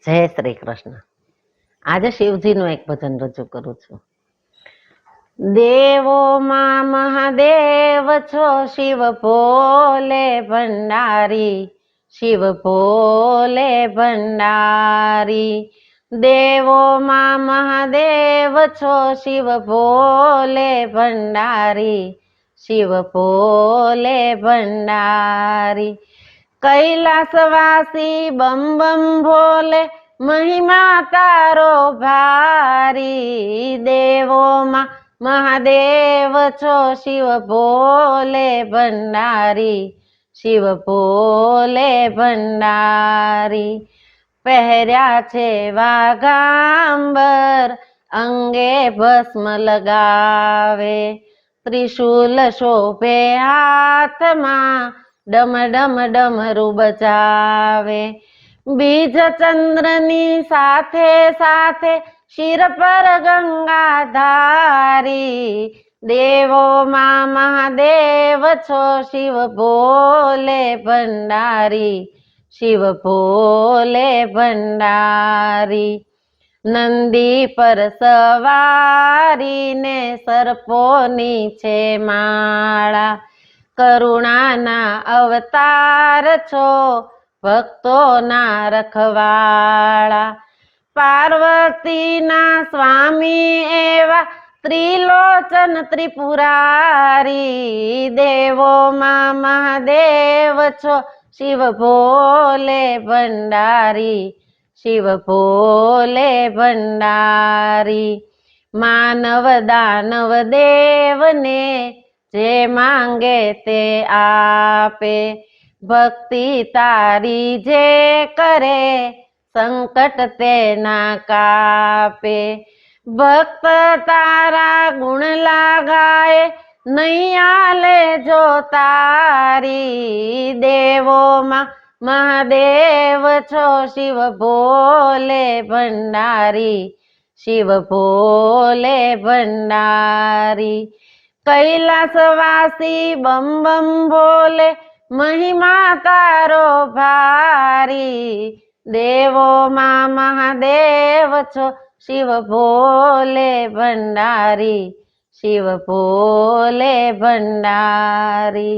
જય શ્રી કૃષ્ણ। આજે શિવજીનું એક ભજન રજૂ કરું છું। દેવોમાં મહાદેવ છો, શિવ ભોલે ભંડારી, શિવ ભોલે ભંડારી। દેવોમાં મહાદેવ છો, શિવ ભોલે ભંડારી, શિવ ભોલે ભંડારી। कैलासवासी बम बम भोले, महिमा तारो भारी। देवो मा महादेव छो, शिव भोले भंडारी, शिव भोले भंडारी। पहर्या छे वाघांबर, अंगे भस्म लगावे, त्रिशूल शोभे हाथ मां, डम डम डमरू बजावे। बीज चंद्रनी साथे साथे, शिर पर गंगा धारी। देवो मां महादेव छो, शिव भोले भंडारी, शिव भोले भंडारी। नंदी पर सवारी ने सर्पोनी छे माळा, करुणाना अवतार छो, भक्तोना रखवाळा। पार्वतीना स्वामी एवा, त्रिलोचन त्रिपुरारी। देवो मां महादेव छो, शिव भोले भंडारी, शिव भोले भंडारी। मानव दानव देव ने, जे मांगे ते आपे, भक्ति तारी जे करे, संकट ते ना कापे। भक्त तारा गुण लगाए, नैया ले जो तारी। देवो मां महादेव छो, शिव भोले भंडारी, शिव भोले भंडारी। कैलासवासी बम बम भोले, महिमा तारो भारी। देवो मां महादेव छो, शिव भोले भंडारी, शिव भोले भंडारी।